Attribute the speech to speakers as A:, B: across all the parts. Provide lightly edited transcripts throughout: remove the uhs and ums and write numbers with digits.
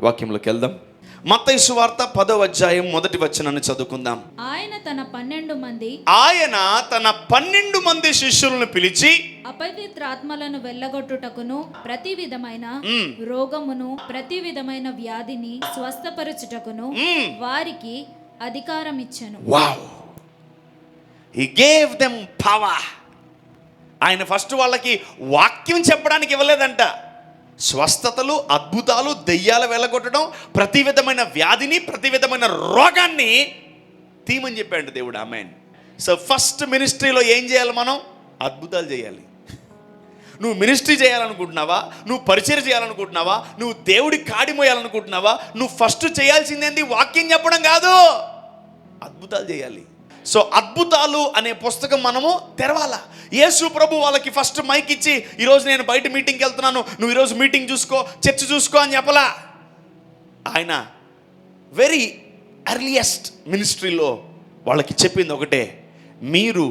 A: వాక్యంలోకి వెళ్దాం. మత్తయి సువార్త 10వ అధ్యాయం 1వ వచనాన్ని చదువుకుందాం.
B: ఆయన తన
A: 12 మంది శిష్యులను పిలిచి
B: అపవిత్రాత్మలను వెళ్ళగొట్టుటకును ప్రతి విధమైన రోగమును ప్రతి విధమైన వ్యాధిని స్వస్థపరచుటకును వారికి అధికారం ఇచ్చెను.
A: Wow, he gave them power. ఆయన ఫస్ట్ వాళ్ళకి వాక్యం చెప్పడానికి ఇవ్వలేదంట. స్వస్థతలు, అద్భుతాలు, దెయ్యాలు వెళ్ళగొట్టడం, ప్రతి విధమైన వ్యాధిని, ప్రతి విధమైన రోగాన్ని తీమని చెప్పాడు దేవుడు. ఆమేన్. సో ఫస్ట్ మినిస్ట్రీలో ఏం చేయాలి? మనం అద్భుతాలు చేయాలి. నువ్వు మినిస్ట్రీ చేయాలనుకుంటున్నావా? నువ్వు పరిచయం చేయాలనుకుంటున్నావా? నువ్వు దేవుడికి కాడి మోయాలనుకుంటున్నావా? నువ్వు ఫస్ట్ చేయాల్సిందేంటి? వాక్యం చెప్పడం కాదు, అద్భుతాలు చేయాలి. సో అద్భుతాలు అనే పుస్తకం మనము తెరవాలా. యేసు ప్రభు వాళ్ళకి ఫస్ట్ మైక్ ఇచ్చి, ఈరోజు నేను బయట మీటింగ్కి వెళ్తున్నాను, నువ్వు ఈరోజు మీటింగ్ చూసుకో, చర్చ్ చూసుకో అని చెప్పలా. ఆయన వెరీ ఎర్లియస్ట్ మినిస్ట్రీలో వాళ్ళకి చెప్పింది ఒకటే, మీరు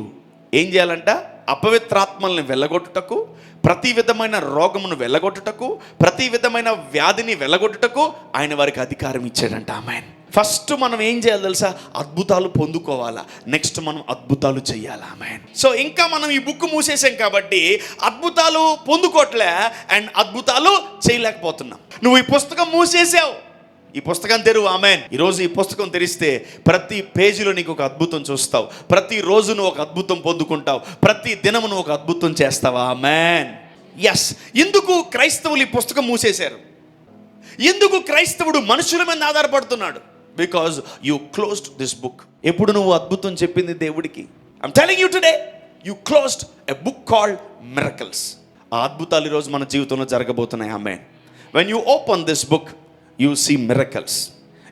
A: ఏం చేయాలంట? అపవిత్రాత్మల్ని వెళ్ళగొట్టుటకు, ప్రతి విధమైన రోగమును వెళ్ళగొట్టుటకు, ప్రతి విధమైన వ్యాధిని వెళ్ళగొట్టుటకు ఆయన వారికి అధికారం ఇచ్చాడంట. ఆమేన్. ఫస్ట్ మనం ఏం చేయాలి తెలుసా? అద్భుతాలు పొందుకోవాలా. నెక్స్ట్ మనం అద్భుతాలు చేయాలి. ఆమేన్. సో ఇంకా మనం ఈ బుక్ మూసేసాం కాబట్టి అద్భుతాలు పొందుకోవట్లే అండ్ అద్భుతాలు చేయలేకపోతున్నాం. నువ్వు ఈ పుస్తకం మూసేసావు, ఈ పుస్తకం తెరువు. ఆమేన్. ఈరోజు ఈ పుస్తకం తెరిస్తే ప్రతి పేజీలో నీకు ఒక అద్భుతం చూస్తావు. ప్రతి రోజు నువ్వు ఒక అద్భుతం పొందుకుంటావు. ప్రతి దినము నువ్వు ఒక అద్భుతం చేస్తావా? ఆమేన్. ఎస్. ఎందుకు క్రైస్తవులు ఈ పుస్తకం మూసేశారు? ఎందుకు క్రైస్తవుడు మనుషుల మీద ఆధారపడుతున్నాడు? Because you closed this book. ఎప్పుడు నువ్వు అద్భుతం చెప్పింది దేవుడికి? I'm telling you today, you closed a book called miracles. ఆ అద్భుతాలు ఈరోజు మన జీవితంలో జరగబోతున్నాయి. ఆమేన్. When you open this book you see miracles,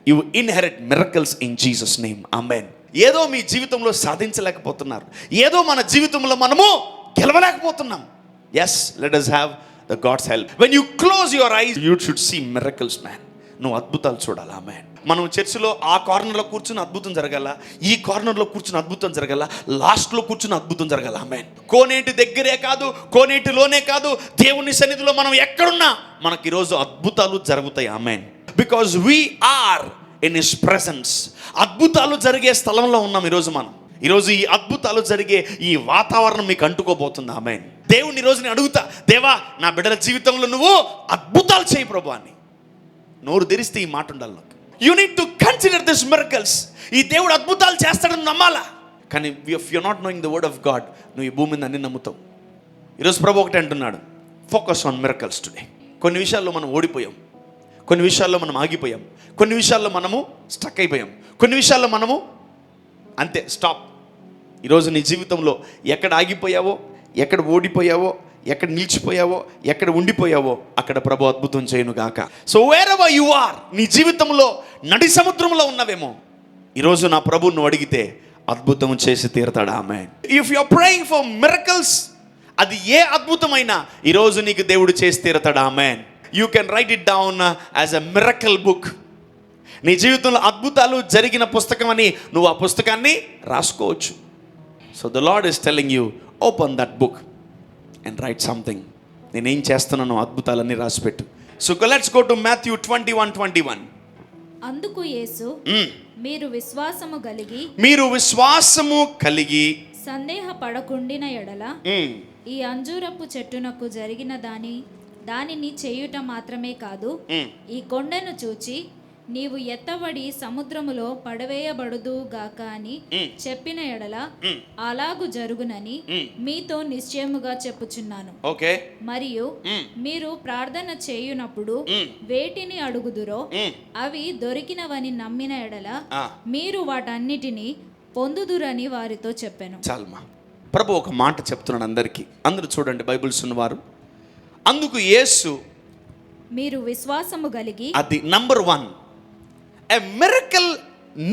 A: you inherit miracles in Jesus name. Amen. ఏదో మీ జీవితంలో సాధించలేకపోతున్నారు, ఏదో మన జీవితంలో మనము గెలవలేకపోతున్నాం. yes, let us have the God's help. when you close your eyes you should see miracles, man. నువ్వు అద్భుతాలు చూడాలి. ఆమేన్. మనం చర్చిలో ఆ కార్నర్లో కూర్చుని అద్భుతం జరగాల, ఈ కార్నర్లో కూర్చుని అద్భుతం జరగాల, లాస్ట్లో కూర్చుని అద్భుతం జరగాల. ఆమేన్. కోనేటి దగ్గరే కాదు, కోనేటిలోనే కాదు, దేవుని సన్నిధిలో మనం ఎక్కడున్నా మనకి ఈరోజు అద్భుతాలు జరుగుతాయి. ఆమేన్. Because we are in his presence. అద్భుతాలు జరిగే స్థలంలో ఉన్నాం ఈరోజు మనం. ఈరోజు ఈ అద్భుతాలు జరిగే ఈ వాతావరణం మీకు అంటుకోబోతుంది. ఆమేన్. దేవుని ఈరోజు నేను అడుగుతా, దేవా నా బిడ్డల జీవితంలో నువ్వు అద్భుతాలు చేయి ప్రభు అని నోరు తెరిస్తే ఈ మాట ఉండాలి నాకు. You need to consider this miracles. ఈ దేవుడు అద్భుతాలు చేస్తాడని నమ్మాలా. కానీ if you not knowing the word of God, నువ్వు ఈ భూమి మీద అన్ని నమ్ముతావు. ఈరోజు ప్రభు ఒకటి అంటున్నాడు, ఫోకస్ ఆన్ మిరకల్స్ టుడే. కొన్ని విషయాల్లో మనం ఓడిపోయాం, కొన్ని విషయాల్లో మనం ఆగిపోయాం, కొన్ని విషయాల్లో మనము స్టక్ అయిపోయాం, కొన్ని విషయాల్లో మనము అంతే స్టాప్. ఈరోజు నీ జీవితంలో ఎక్కడ ఆగిపోయావో, ఎక్కడ ఓడిపోయావో, ఎక్కడ నిలిచిపోయావో, ఎక్కడ ఉండిపోయావో అక్కడ ప్రభు అద్భుతం చేయను గాక. So wherever you are, నీ జీవితంలో నడి సముద్రంలో ఉన్నవేమో, ఈరోజు నా ప్రభు నువ్వు అడిగితే అద్భుతం చేసి తీరుతాడు. ఆమేన్. If you are praying for miracles, అది ఏ అద్భుతమైనా ఈరోజు నీకు దేవుడు చేసి తీరుతాడు. ఆమేన్. You can write it down as a miracle book. నీ జీవితంలో అద్భుతాలు జరిగిన పుస్తకం అని నువ్వు ఆ పుస్తకాన్ని రాసుకోవచ్చు. So the lord is telling you, open that book and write something. నేనేం చేస్తున్నానో అద్భుతాలన్నీ రాసిపెట్టు. So let's go to Matthew 21:21.
B: అందుకు యేసు, మీరు విశ్వాసము కలిగి సందేహపడకుండిన ఎడల ఈ అంజూరపు చెట్టునకు జరిగిన దానిని చేయుట మాత్రమే కాదు, ఈ కొండను చూచి నీవు ఎత్తబడి సముద్రములో పడవేయబడుదు గాక అని చెప్పిన ఎడల అలాగు జరుగునని మీతో నిశ్చయముగా చెప్పుచున్నాను. మరియు మీరు ప్రార్థన చేయునప్పుడు వేటిని అడుగుదురో అవి దొరికినవని నమ్మిన ఎడల మీరు వాటన్నిటిని పొందుదురని వారితో చెప్పాను.
A: చాలమ్మా. ప్రభు ఒక మాట చెప్తున్నాడు అందరికీ. అందరూ చూడండి, బైబిల్స్ ఉన్నవారు. అందుకు యేసు,
B: మీరు విశ్వాసము కలిగి,
A: అది number 1. A miracle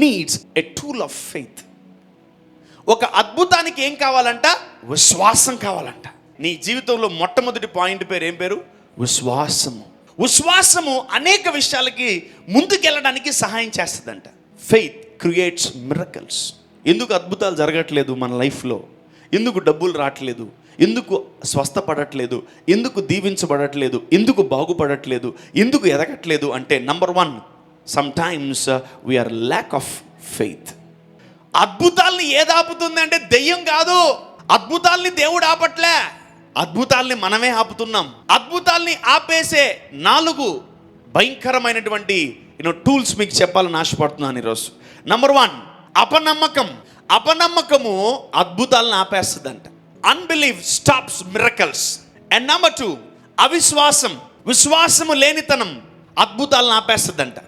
A: needs a tool of faith. ఒక అద్భుతానికి ఏం కావాలంట? విశ్వాసం కావాలంట. నీ జీవితంలో మొట్టమొదటి పాయింట్ పేరు ఏం పేరు? విశ్వాసము. విశ్వాసము అనేక విషయాలకి ముందుకెళ్ళడానికి సహాయం చేస్తుందంట. Faith creates miracles. ఎందుకు అద్భుతాలు జరగట్లేదు మన లైఫ్లో? ఎందుకు డబ్బులు రావట్లేదు? ఎందుకు స్వస్థపడట్లేదు, ఎందుకు దీవించబడట్లేదు, ఎందుకు బాగుపడట్లేదు, ఎందుకు ఎదగట్లేదు అంటే number 1, sometimes we are lack of faith. అద్భుతాల్ని ఏది ఆపుతుంది అంటే దెయ్యం కాదు. అద్భుతాల్ని దేవుడు ఆపట్లే, అద్భుతాల్ని మనమే ఆపుతున్నాం. అద్భుతాల్ని ఆపేసే 4 భయంకరమైనటువంటి టూల్స్ మీకు చెప్పాలని ఆశపడుతున్నాను ఈరోజు. నంబర్ 1, అపనమ్మకం. అపనమ్మకము అద్భుతాలను ఆపేస్తుందంట. Unbelief stops miracles. And number 2, అవిశ్వాసం. విశ్వాసము లేనితనం అద్భుతాలను ఆపేస్తుందంట.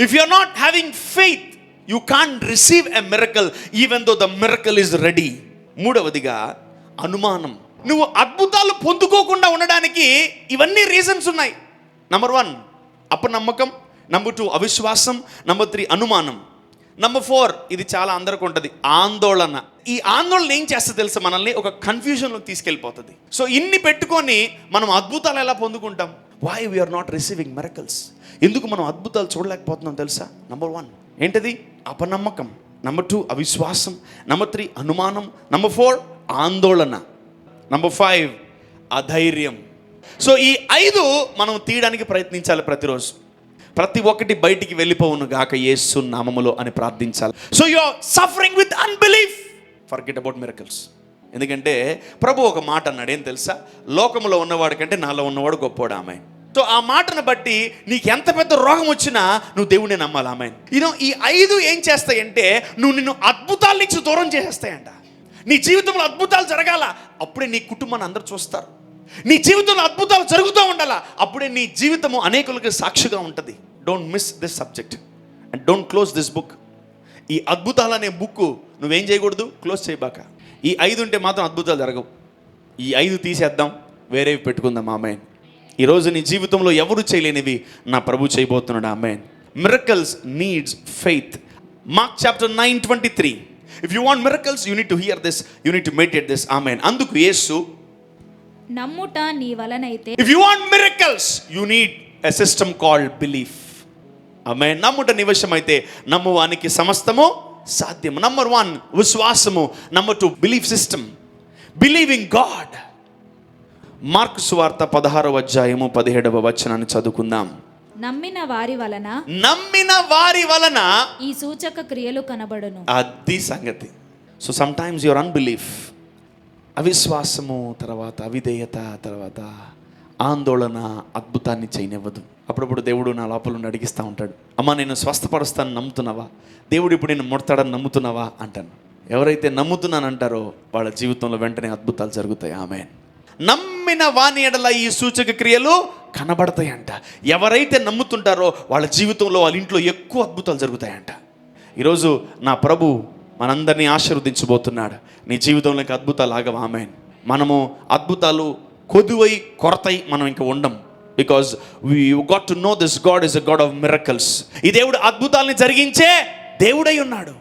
A: If you are not having faith, you can't receive a miracle even though the miracle is ready. 3వదిగా అనుమానం. నువ్వు అద్భుతాలు పొందుకోకుండా ఉండడానికి ఇవన్నీ రీజన్స్ ఉన్నాయి. నంబర్ 1 అపనమ్మకం, నంబర్ 2 అవిశ్వాసం, నంబర్ 3 అనుమానం, నంబర్ 4 ఇది చాలా అందరికి ఉంటుంది, ఆందోళన. ఈ ఆందోళన ఏం చేస్తుంది తెలుసా, మనల్ని ఒక కన్ఫ్యూజన్లోకి తీసుకెళ్ళిపోతుంది. సో ఇన్ని పెట్టుకొని మనం అద్భుతాలు ఎలా పొందుకుంటాం? Why we are not receiving miracles? ఎందుకు మనం అద్భుతాలు చూడలేకపోతున్నాం తెలుసా? నంబర్ 1 ఏంటది? అపనమ్మకం. నంబర్ 2 అవిశ్వాసం, నంబర్ 3 అనుమానం, నంబర్ 4 ఆందోళన, నంబర్ 5 అధైర్యం. సో ఈ 5 మనం తీయడానికి ప్రయత్నించాలి ప్రతిరోజు. ప్రతి ఒక్కటి బయటికి వెళ్ళిపోవును గాక యేసు నామములో అని ప్రార్థించాలి. So you are suffering with unbelief, forget about miracles. ఎందుకంటే ప్రభు ఒక మాట అన్నాడు, ఏం తెలుసా? లోకములో ఉన్నవాడి కంటే నాలో ఉన్నవాడు గొప్పోడు. ఆమె. సో ఆ మాటను బట్టి నీకు ఎంత పెద్ద రోగం వచ్చినా నువ్వు దేవుడిని నమ్మాలి. ఆమె. ఈ 5 ఏం చేస్తాయంటే నిన్ను అద్భుతాల నుంచి దూరం చేసేస్తాయంట. నీ జీవితంలో అద్భుతాలు జరగాల, అప్పుడే నీ కుటుంబాన్ని అందరూ చూస్తారు. నీ జీవితంలో అద్భుతాలు జరుగుతూ ఉండాలా, అప్పుడే నీ జీవితము అనేకులకు సాక్షిగా ఉంటుంది. Don't miss this subject and don't close this book. ఈ అద్భుతాలు అనే బుక్ నువ్వేం చేయకూడదు, క్లోజ్ చేయబాక. ఈ 5 ఉంటే మాత్రం అద్భుతాలు జరగవు. ఈ 5 తీసేద్దాం, వేరేవి పెట్టుకుందాం. ఆమేన్. ఈరోజు నీ జీవితంలో ఎవరు చేయలేనివి నా ప్రభు చేయబోతున్నాడు. ఆమేన్. Miracles needs faith. Mark chapter 9:23. If you want miracles you need to hear this, you need to meditate this. ఆమేన్. అందుకు యేసు,
B: నమ్ముట నీ వలనైతే,
A: if you want miracles you need a system called belief. ఆమేన్. నమ్ముట నీ వశమైతే నమ్మువానికి సమస్తము సాధ్యము. నంబర్ 1 విశ్వాసము, number 2 belief system, believing god. Mark సువార్త 16వ అధ్యాయము 17వ వచనాన్ని చదువుకుందాం.
B: నమ్మిన వారి వలన ఈ సూచక క్రియలు కనబడును.
A: అది సంగతి. So sometimes your unbelief, అవిశ్వాసము, తర్వాత అవిధేయత, తర్వాత ఆందోళన అద్భుతాన్ని చేయనివ్వదు. అప్పుడప్పుడు దేవుడు నా లోపల అడిగిస్తూ ఉంటాడు, అమ్మ నేను స్వస్థపరుస్తాను నమ్ముతున్నావా? దేవుడు ఇప్పుడు నేను ముడతాడని నమ్ముతున్నావా అంటాను. ఎవరైతే నమ్ముతున్నానంటారో వాళ్ళ జీవితంలో వెంటనే అద్భుతాలు జరుగుతాయి. ఆమేన్. నమ్మిన వాని ఎడల ఈ సూచక క్రియలు కనబడతాయంట. ఎవరైతే నమ్ముతుంటారో వాళ్ళ జీవితంలో, వాళ్ళ ఇంట్లో ఎక్కువ అద్భుతాలు జరుగుతాయంట. ఈరోజు నా ప్రభు మనందరినీ ఆశీర్వదించబోతున్నాడు. నీ జీవితంలోకి అద్భుతాలు ఆగవు. ఆమేన్. మనము అద్భుతాలు కొదువై కొరతై మనం ఇంకా ఉండం. Because we got to know this God is a God of miracles. ఈ దేవుడు అద్భుతాలని జరిగించే దేవుడై ఉన్నాడు.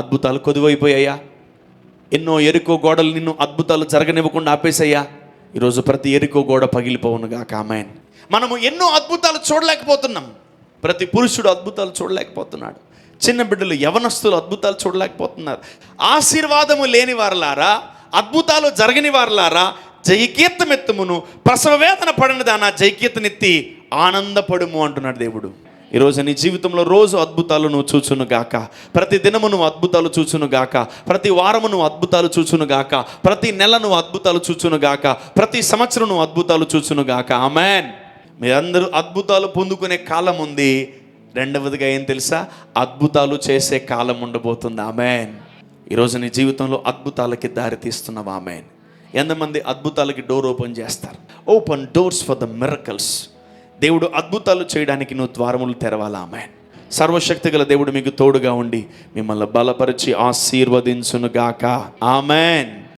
A: అద్భుతాలు కొదువైపోయాయా? ఎన్నో ఎరుకో గోడలు నిన్ను అద్భుతాలు జరగనివ్వకుండా ఆపేసయ్యా. ఈరోజు ప్రతి ఎరుకో గోడ పగిలిపోవునుగా. ఆమేన్. మనము ఎన్నో అద్భుతాలు చూడలేకపోతున్నాం. ప్రతి పురుషుడు అద్భుతాలు చూడలేకపోతున్నాడు. చిన్న బిడ్డలు, యవనస్తులు అద్భుతాలు చూడలేకపోతున్నారు. ఆశీర్వాదము లేని వారలారా, అద్భుతాలు జరగని వారలారా, జయకీర్తమెత్తుమును, ప్రసవ వేదన పడిన దానా జయకీర్తనెత్తి ఆనందపడుము అంటున్నాడు దేవుడు. ఈరోజు నీ జీవితంలో రోజు అద్భుతాలు నువ్వు చూచును గాక. ప్రతి దినము నువ్వు అద్భుతాలు చూచును గాక. ప్రతి వారము నువ్వు అద్భుతాలు చూచును గాక. ప్రతి నెల నువ్వు అద్భుతాలు చూచును గాక. ప్రతి సంవత్సరం నువ్వు అద్భుతాలు చూచును గాక. ఆమేన్. మీరందరూ అద్భుతాలు పొందుకునే కాలం ఉంది. రెండవదిగా ఏం తెలుసా? అద్భుతాలు చేసే కాలం ఉండబోతుంది. ఆమేన్. ఈరోజు నీ జీవితంలో అద్భుతాలకి దారి తీస్తున్నావు. ఆమేన్. ఎంతమంది అద్భుతాలకి డోర్ ఓపెన్ చేస్తారు? Open doors for the miracles. దేవుడు అద్భుతాలు చేయడానికి నువ్వు ద్వారములు తెరవాలి. ఆమేన్. సర్వశక్తి గల దేవుడు మీకు తోడుగా ఉండి మిమ్మల్ని బలపరిచి ఆశీర్వదించును గాక. ఆమేన్.